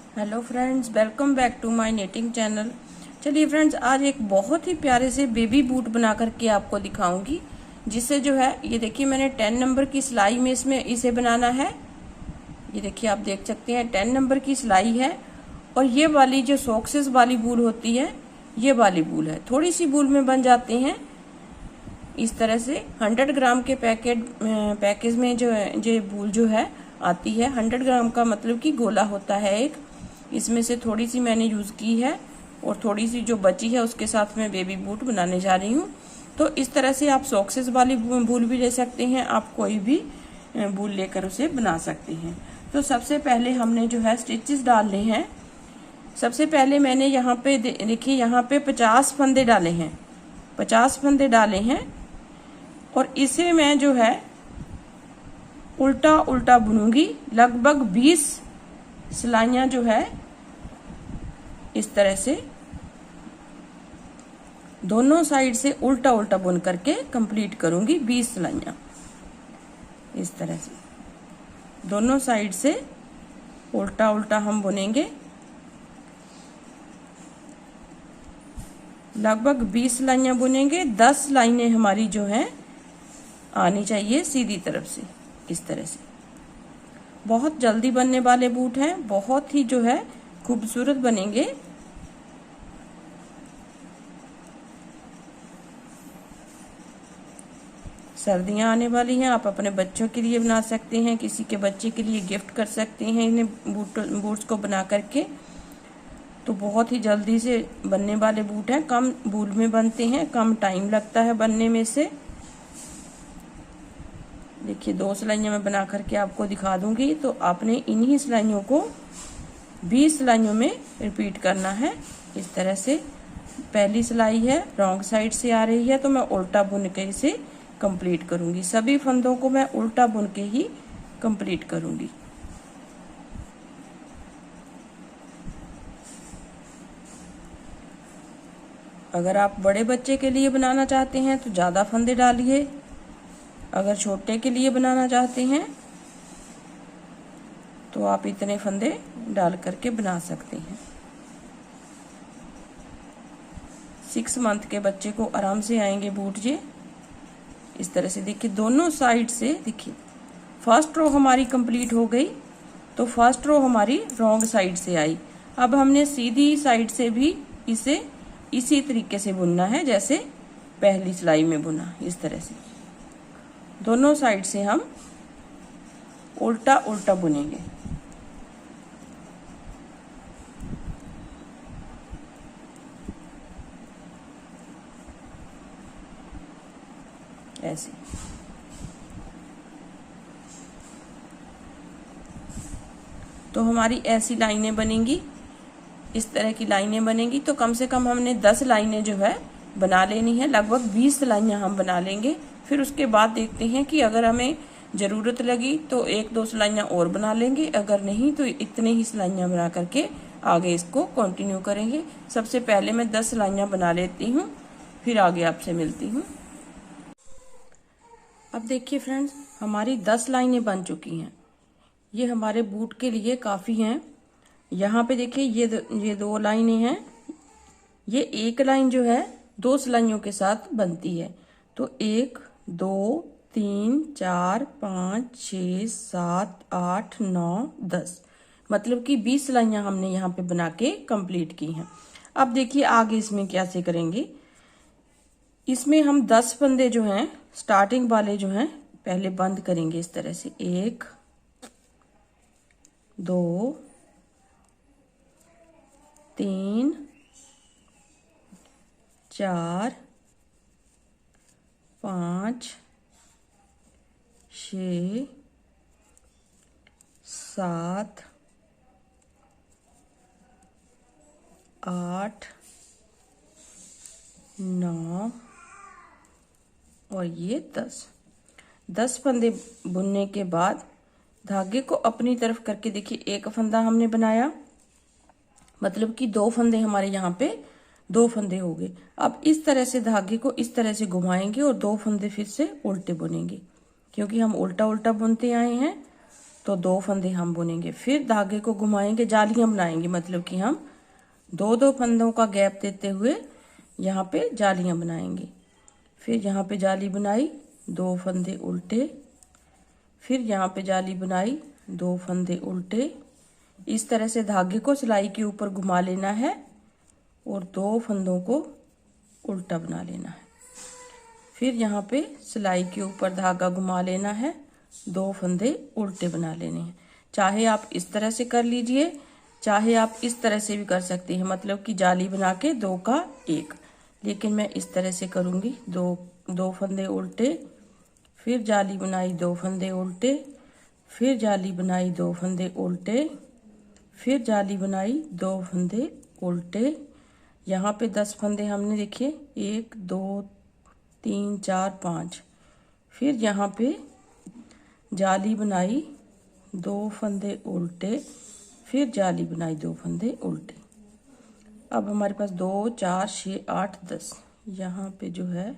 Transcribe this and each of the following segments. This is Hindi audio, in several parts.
Hello friends, welcome back to my netting channel. चलिए फ्रेंड्स, आज एक बहुत ही प्यारे से बेबी बूट बना करके आपको दिखाऊंगी, जिससे जो है ये देखिए मैंने 10 नंबर की सिलाई में इसमें इसे बनाना है। ये देखिए आप देख सकते हैं 10 नंबर की सिलाई है। और ये वाली जो सॉक्सेस वाली बूल होती है, ये वाली बूल है, थोड़ी सी बूल में बन जाते हैं इस तरह से। 100 ग्राम के पैकेज में जो ये बूल जो है आती है। 100 ग्राम का मतलब कि गोला होता है एक। इसमें से थोड़ी सी मैंने यूज की है और थोड़ी सी जो बची है उसके साथ मैं बेबी बूट बनाने जा रही हूँ। तो इस तरह से आप सॉक्सेस वाली बूल भी ले सकते हैं, आप कोई भी बूल लेकर उसे बना सकते हैं। तो सबसे पहले हमने जो है स्टिचेस डालने हैं। सबसे पहले मैंने यहाँ पे देखिए, यहाँ पे 50 फंदे डाले हैं, 50 फंदे डाले हैं। और इसे मैं जो है उल्टा उल्टा बुनूंगी। लगभग 20 सिलाइयां जो है इस तरह से दोनों साइड से उल्टा उल्टा बुन करके कंप्लीट करूंगी। 20 सिलाइयां इस तरह से दोनों साइड से उल्टा उल्टा हम बुनेंगे। लगभग 20 सिलाइयां बुनेंगे। 10 लाइनें हमारी जो है आनी चाहिए सीधी तरफ से इस तरह से। बहुत जल्दी बनने वाले बूट हैं, बहुत ही जो है खूबसूरत बनेंगे। सर्दियां आने वाली हैं, आप अपने बच्चों के लिए बना सकते हैं, किसी के बच्चे के लिए गिफ्ट कर सकते हैं इन्हें बूट्स को बना करके। तो बहुत ही जल्दी से बनने वाले बूट हैं, कम बूल में बनते हैं, कम टाइम लगता है बनने में से। देखिए 2 सिलाइयां मैं बना करके आपको दिखा दूंगी। तो आपने इन्हीं सिलाइयों को 20 सिलाइयों में रिपीट करना है इस तरह से। पहली सिलाई है रॉन्ग साइड से आ रही है, तो मैं उल्टा बुन के इसे कंप्लीट करूंगी। सभी फंदों को मैं उल्टा बुन के ही कंप्लीट करूंगी। अगर आप बड़े बच्चे के लिए बनाना चाहते हैं तो ज्यादा फंदे डालिए। अगर छोटे के लिए बनाना चाहते हैं तो आप इतने फंदे डाल करके बना सकते हैं। 6 मंथ के बच्चे को आराम से आएंगे बूट ये इस तरह से। देखिए दोनों साइड से, देखिए फर्स्ट रो हमारी कंप्लीट हो गई, तो फर्स्ट रो हमारी रॉन्ग साइड से आई। अब हमने सीधी साइड से भी इसे इसी तरीके से बुनना है जैसे पहली सिलाई में बुना। इस तरह से दोनों साइड से हम उल्टा उल्टा बुनेंगे। ऐसे तो हमारी ऐसी लाइनें बनेंगी, इस तरह की लाइनें बनेंगी। तो कम से कम हमने 10 लाइनें जो है बना लेनी है। लगभग 20 सिलाइयां हम बना लेंगे। फिर उसके बाद देखते हैं कि अगर हमें जरूरत लगी तो 1-2 सिलाइयां और बना लेंगे, अगर नहीं तो इतने ही सिलाइयां बना करके आगे इसको कंटिन्यू करेंगे। सबसे पहले मैं 10 सिलाइयां बना लेती हूँ, फिर आगे आपसे मिलती हूँ। अब देखिए फ्रेंड्स, हमारी 10 लाइनें बन चुकी हैं। ये हमारे बूट के लिए काफी हैं। यहाँ पे देखिए ये 2 लाइनें हैं। ये एक लाइन जो है 2 सिलाइयों के साथ बनती है। तो 1 2 3 4 5 6 7 8 9 10, मतलब कि 20 सिलाइयां हमने यहाँ पे बना के कंप्लीट की हैं। अब देखिए आगे इसमें कैसे करेंगे। इसमें हम 10 फंदे जो हैं स्टार्टिंग वाले जो हैं पहले बंद करेंगे इस तरह से। 1 2 3 4 5 6 7 8 9 और ये 10 फंदे बुनने के बाद धागे को अपनी तरफ करके देखिए, एक फंदा हमने बनाया, मतलब कि 2 फंदे हमारे यहाँ पे 2 फंदे हो गए। अब इस तरह से धागे को इस तरह से घुमाएंगे और 2 फंदे फिर से उल्टे बुनेंगे, क्योंकि हम उल्टा उल्टा बुनते आए हैं। तो 2 फंदे हम बुनेंगे। फिर धागे को घुमाएंगे, जालियां बनाएंगे, मतलब कि हम 2-2 फंदों का गैप देते हुए यहाँ पे जालियां बनाएंगे। फिर यहाँ पे जाली बनाई, 2 फंदे उल्टे, फिर यहाँ पे जाली बनाई, 2 फंदे उल्टे। इस तरह से धागे को सिलाई के ऊपर घुमा लेना है और 2 फंदों को उल्टा बना लेना है। फिर यहाँ पे सिलाई के ऊपर धागा घुमा लेना है, 2 फंदे उल्टे बना लेने हैं। चाहे आप इस तरह से कर लीजिए, चाहे आप इस तरह से भी कर सकते हैं, मतलब कि जाली बना के 2 का 1, लेकिन मैं इस तरह से करूँगी। 2 फंदे उल्टे, फिर जाली बनाई, 2 फंदे उल्टे, फिर जाली बनाई, 2 फंदे उल्टे, फिर जाली बनाई, 2 फंदे उल्टे। यहाँ पे 10 फंदे हमने देखिए, 1 2 3 4 5। फिर यहाँ पे जाली बनाई, 2 फंदे उल्टे, फिर जाली बनाई, 2 फंदे उल्टे। अब हमारे पास 2 4 6 8 10, यहाँ पे जो है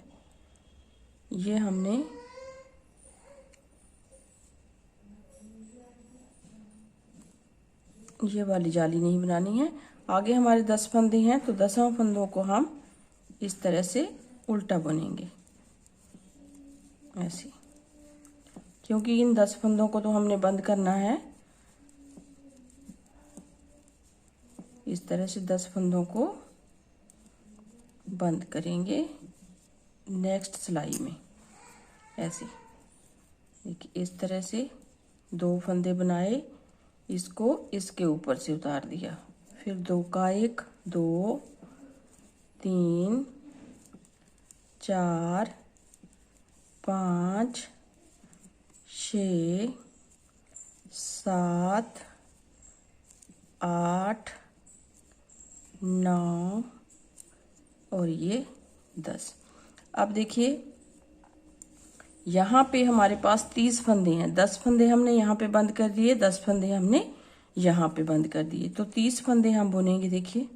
ये हमने ये वाली जाली नहीं बनानी है। आगे हमारे 10 फंदे हैं, तो 10 फंदों को हम इस तरह से उल्टा बुनेंगे ऐसे, क्योंकि इन 10 फंदों को तो हमने बंद करना है। इस तरह से 10 फंदों को बंद करेंगे नेक्स्ट सिलाई में ऐसे। देखिए इस तरह से 2 फंदे बनाए, इसको इसके ऊपर से उतार दिया, फिर 2 का 1 2 3 4 5 6 7 8 9 और ये 10। अब देखिए यहाँ पे हमारे पास 30 फंदे हैं, 10 फंदे हमने यहाँ पे बंद कर दिए, 10 फंदे हमने यहाँ पे बंद कर दिए, तो 30 फंदे हम बुनेंगे। देखिए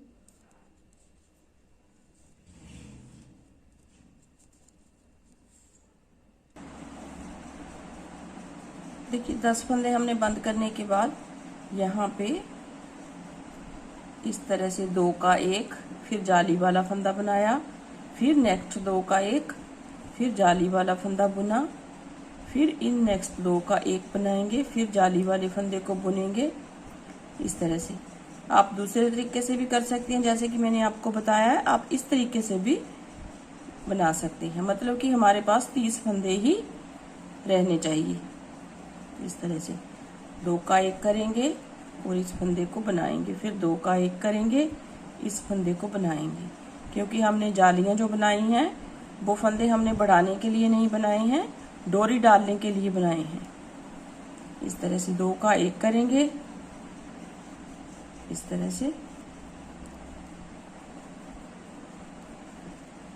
देखिए 10 फंदे हमने बंद करने के बाद यहाँ पे इस तरह से 2 का 1, फिर जाली वाला फंदा बनाया, फिर नेक्स्ट 2 का 1, फिर जाली वाला फंदा बुना, फिर इन नेक्स्ट 2 का 1 बनाएंगे, फिर जाली वाले फंदे को बुनेंगे। इस तरह से आप दूसरे तरीके से भी कर सकते हैं, जैसे कि मैंने आपको बताया है, आप इस तरीके से भी बना सकते हैं, मतलब कि हमारे पास 30 फंदे ही रहने चाहिए। इस तरह से 2 का 1 करेंगे और इस फंदे को बनाएंगे, फिर 2 का 1 करेंगे, इस फंदे को बनाएंगे, क्योंकि हमने जालियां जो बनाई हैं वो फंदे हमने बढ़ाने के लिए नहीं बनाए हैं, डोरी डालने के लिए बनाए हैं। इस तरह से 2 का 1 करेंगे, इस तरह से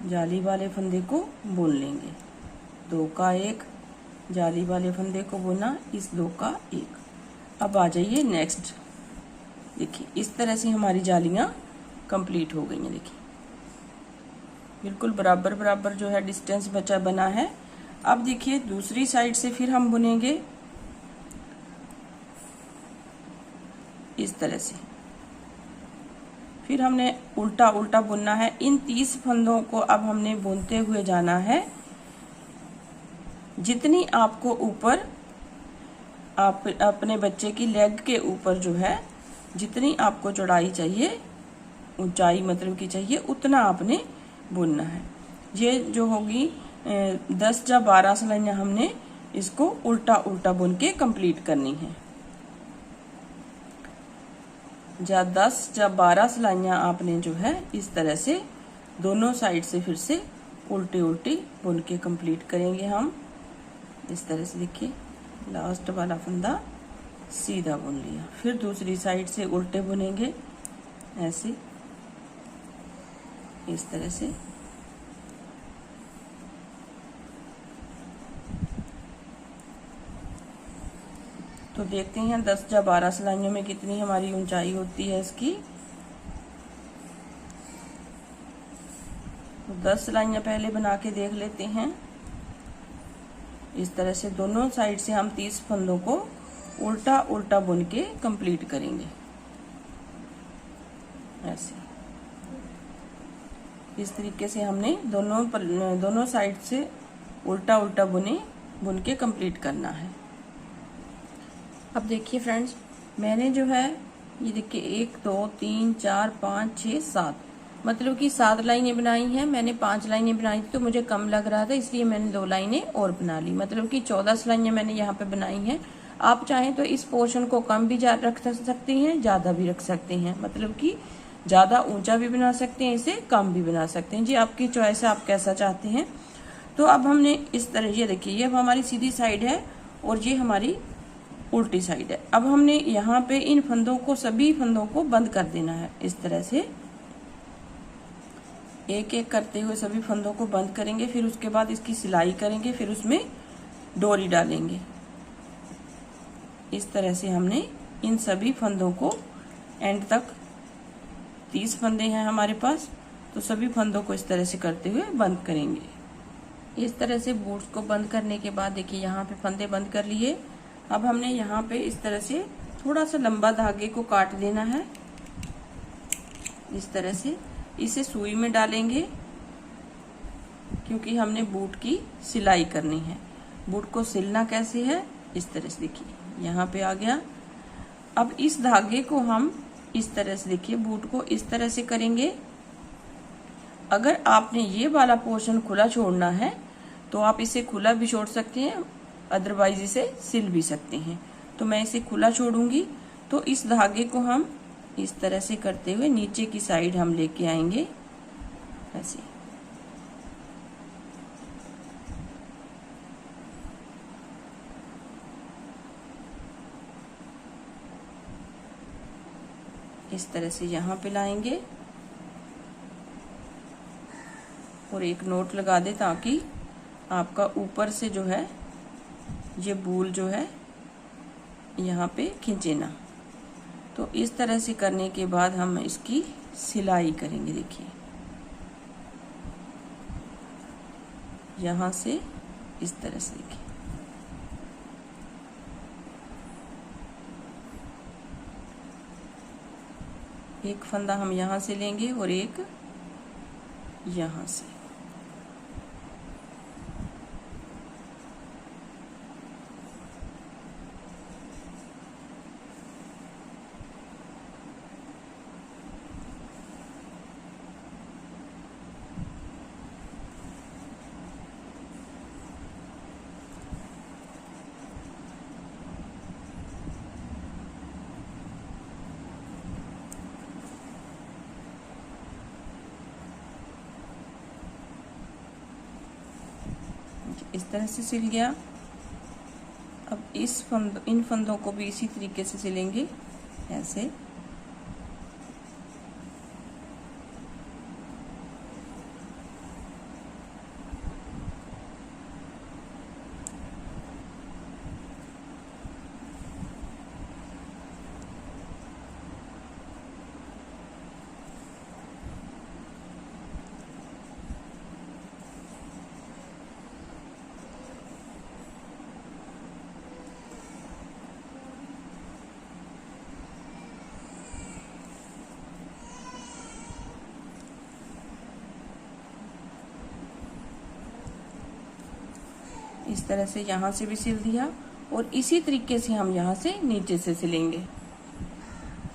जाली वाले फंदे को बुन लेंगे। 2 का 1 जाली वाले फंदे को बुना, इस 2 का 1। अब आ जाइए नेक्स्ट। देखिए इस तरह से हमारी जालियां कंप्लीट हो गई हैं। देखिए बिल्कुल बराबर बराबर जो है डिस्टेंस बचा बना है। अब देखिए दूसरी साइड से फिर हम बुनेंगे इस तरह से, फिर हमने उल्टा उल्टा बुनना है। इन 30 फंदों को अब हमने बुनते हुए जाना है। जितनी आपको ऊपर आप अपने बच्चे की लेग के ऊपर जो है जितनी आपको चौड़ाई चाहिए, ऊंचाई मतलब की चाहिए, उतना आपने बुनना है। ये जो होगी 10 या 12 सिलाइयाँ हमने इसको उल्टा उल्टा बुन के कंप्लीट करनी है। या 10 या 12 सिलाइयाँ आपने जो है इस तरह से दोनों साइड से फिर से उल्टी उल्टी बुन के कंप्लीट करेंगे हम। इस तरह से देखिए लास्ट वाला फंदा सीधा बुन लिया, फिर दूसरी साइड से उल्टे बुनेंगे ऐसे, इस तरह से। तो देखते हैं 10 या 12 सिलाइयों में कितनी हमारी ऊंचाई होती है इसकी। तो 10 सिलाइयां पहले बना के देख लेते हैं। इस तरह से दोनों साइड से हम 30 फंदों को उल्टा उल्टा बुन के कंप्लीट करेंगे। ऐसे इस तरीके से हमने दोनों साइड से उल्टा उल्टा बुन के कंप्लीट करना है। अब देखिए फ्रेंड्स, मैंने जो है ये देखिए 1 2 3 4 5 6 7 मतलब कि 7 लाइनें बनाई हैं। मैंने 5 लाइनें बनाई थी तो मुझे कम लग रहा था, इसलिए मैंने 2 लाइनें और बना ली। मतलब कि 14 लाइनें मैंने यहाँ पे बनाई हैं। आप चाहें तो इस पोर्शन को कम भी रख सकते हैं, ज्यादा भी रख सकते हैं। मतलब कि ज्यादा ऊंचा भी बना सकते हैं, इसे कम भी बना सकते हैं जी, आपकी चॉइस है, आप कैसा चाहते हैं। तो अब हमने इस तरह, ये देखिए ये अब हमारी सीधी साइड है और ये हमारी उल्टी साइड है। अब हमने यहाँ पे इन फंदों को, सभी फंदों को बंद कर देना है। इस तरह से एक एक करते हुए सभी फंदों को बंद करेंगे। फिर उसके बाद इसकी सिलाई करेंगे, फिर उसमें डोरी डालेंगे। इस तरह से हमने इन सभी फंदों को एंड तक, 30 फंदे हैं हमारे पास, तो सभी फंदों को इस तरह से करते हुए बंद करेंगे। इस तरह से बूट्स को बंद करने के बाद देखिए यहाँ पे फंदे बंद कर लिए। अब हमने यहाँ पे इस तरह से थोड़ा सा लंबा धागे को काट देना है। इस तरह से इसे सुई में डालेंगे, क्योंकि हमने बूट की सिलाई करनी है। बूट को सिलना कैसे है, इस तरह से देखिए यहाँ पे आ गया। अब इस धागे को हम इस तरह से, देखिए बूट को इस तरह से करेंगे। अगर आपने ये वाला पोर्शन खुला छोड़ना है तो आप इसे खुला भी छोड़ सकते हैं, अदरवाइज इसे सिल भी सकते हैं। तो मैं इसे खुला छोड़ूंगी। तो इस धागे को हम इस तरह से करते हुए नीचे की साइड हम लेके आएंगे ऐसे। इस तरह से यहाँ पे लाएंगे और एक नोट लगा दे, ताकि आपका ऊपर से जो है ये बूल जो है यहाँ पे खींचे ना। तो इस तरह से करने के बाद हम इसकी सिलाई करेंगे। देखिए यहाँ से इस तरह से, देखिए एक फंदा हम यहाँ से लेंगे और एक यहाँ से। इस तरह से सिल गया। अब इन फंदों को भी इसी तरीके से सिलेंगे ऐसे। इस तरह से यहाँ से भी सिल दिया और इसी तरीके से हम यहाँ से नीचे से सिलेंगे।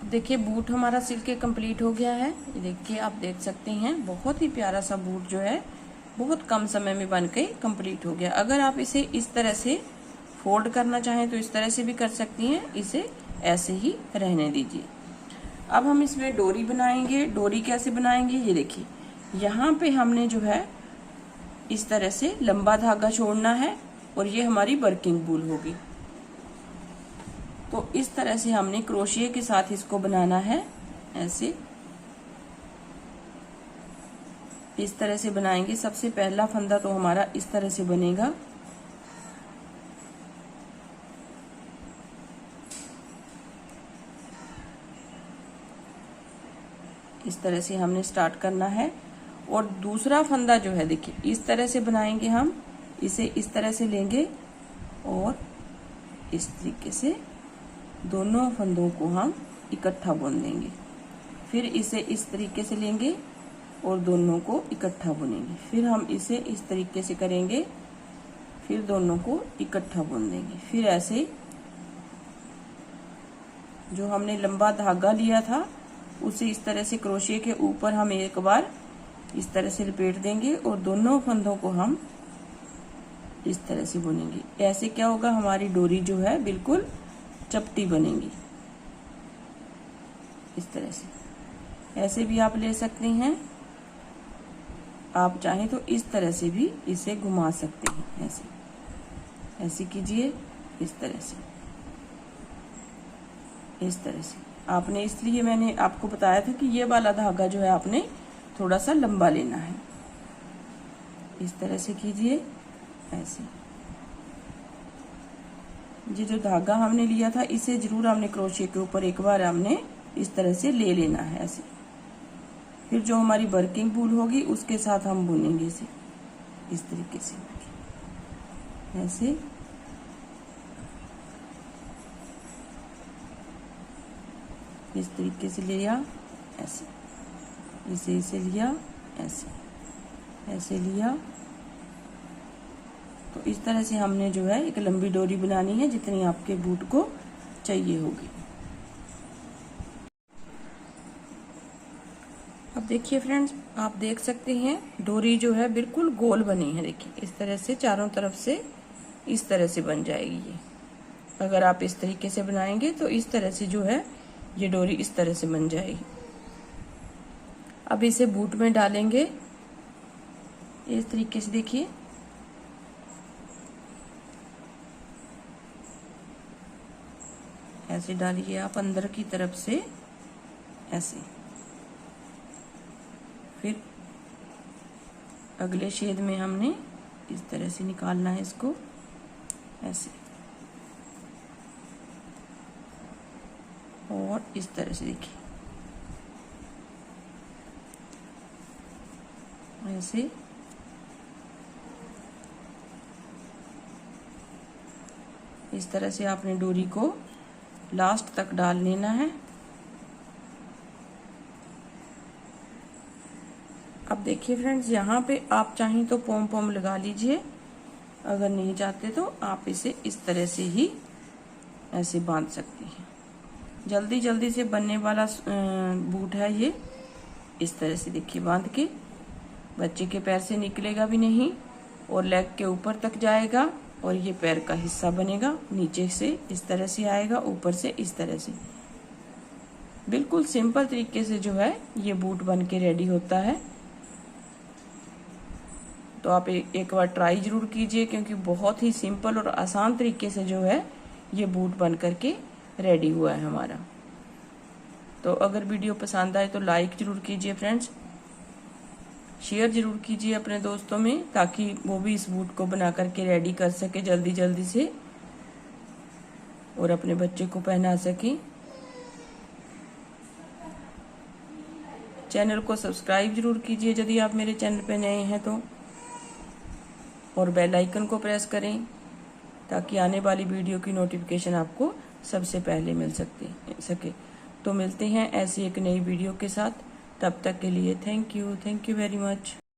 देखिए बूट हमारा सिल के कंप्लीट हो गया है। ये देखिए आप देख सकते हैं, बहुत ही प्यारा सा बूट जो है बहुत कम समय में बन के कंप्लीट हो गया। अगर आप इसे इस तरह से फोल्ड करना चाहें तो इस तरह से भी कर सकती हैं, इसे ऐसे ही रहने दीजिए। अब हम इसमें डोरी बनाएंगे। डोरी कैसे बनाएंगे, ये देखिए यहाँ पे हमने जो है इस तरह से लंबा धागा छोड़ना है और ये हमारी वर्किंग बूल होगी। तो इस तरह से हमने क्रोशिया के साथ इसको बनाना है ऐसे। इस तरह से बनाएंगे। सबसे पहला फंदा तो हमारा इस तरह से बनेगा। इस तरह से हमने स्टार्ट करना है और दूसरा फंदा जो है देखिए इस तरह से बनाएंगे हम। इसे इस तरह से लेंगे और इस तरीके से दोनों फंदों को हम इकट्ठा बुन देंगे। फिर इसे इस तरीके से लेंगे और दोनों को इकट्ठा बुनेंगे। फिर हम इसे इस तरीके से करेंगे, फिर दोनों को इकट्ठा बुन देंगे। फिर ऐसे जो हमने लंबा धागा लिया था उसे इस तरह से क्रोशिया के ऊपर हम एक बार इस तरह से लपेट देंगे और दोनों फंदों को हम इस तरह से बुनेंगे। ऐसे क्या होगा, हमारी डोरी जो है बिल्कुल चपटी बनेगी। इस तरह से ऐसे भी आप ले सकते हैं, आप चाहें तो इस तरह से भी इसे घुमा सकते हैं। ऐसे कीजिए, इस तरह से, इस तरह से। आपने इसलिए मैंने आपको बताया था कि ये वाला धागा जो है आपने थोड़ा सा लंबा लेना है। इस तरह से कीजिए, ऐसे। ये जो धागा हमने लिया था इसे जरूर हमने क्रोशिया के ऊपर एक बार हमने इस तरह से ले लेना है, ऐसे। फिर जो हमारी वर्किंग वूल होगी उसके साथ हम बुनेंगे इसे इस तरीके से, ऐसे। इस तरीके से लिया, ऐसे, इसे लिया, ऐसे लिया। तो इस तरह से हमने जो है एक लंबी डोरी बनानी है जितनी आपके बूट को चाहिए होगी। अब देखिए फ्रेंड्स, आप देख सकते हैं डोरी जो है बिल्कुल गोल बनी है। देखिए इस तरह से चारों तरफ से इस तरह से बन जाएगी ये। अगर आप इस तरीके से बनाएंगे तो इस तरह से जो है ये डोरी इस तरह से बन जाएगी। अब इसे बूट में डालेंगे इस तरीके से। देखिए ऐसे डालिए आप अंदर की तरफ से, ऐसे। फिर अगले छेद में हमने इस तरह से निकालना है इसको, ऐसे, और इस तरह से। देखिए ऐसे, इस तरह से आपने डोरी को लास्ट तक डाल लेना है। अब देखिए फ्रेंड्स, यहाँ पे आप चाहें तो पोम पोम लगा लीजिए, अगर नहीं चाहते तो आप इसे इस तरह से ही ऐसे बांध सकती हैं। जल्दी जल्दी से बनने वाला बूट है ये। इस तरह से देखिए बांध के, बच्चे के पैर से निकलेगा भी नहीं और लेग के ऊपर तक जाएगा और ये पैर का हिस्सा बनेगा। नीचे से इस तरह से आएगा, ऊपर से इस तरह से। बिल्कुल सिंपल तरीके से जो है ये बूट बन के रेडी होता है। तो आप एक बार ट्राई जरूर कीजिए, क्योंकि बहुत ही सिंपल और आसान तरीके से जो है ये बूट बन करके रेडी हुआ है हमारा। तो अगर वीडियो पसंद आए तो लाइक जरूर कीजिए फ्रेंड्स, शेयर जरूर कीजिए अपने दोस्तों में, ताकि वो भी इस बूट को बना करके रेडी कर सके जल्दी जल्दी से और अपने बच्चे को पहना सके। चैनल को सब्सक्राइब जरूर कीजिए यदि आप मेरे चैनल पे नए हैं तो, और बेल आइकन को प्रेस करें ताकि आने वाली वीडियो की नोटिफिकेशन आपको सबसे पहले मिल सके। तो मिलते हैं ऐसी एक नई वीडियो के साथ, तब तक के लिए थैंक यू वेरी मच।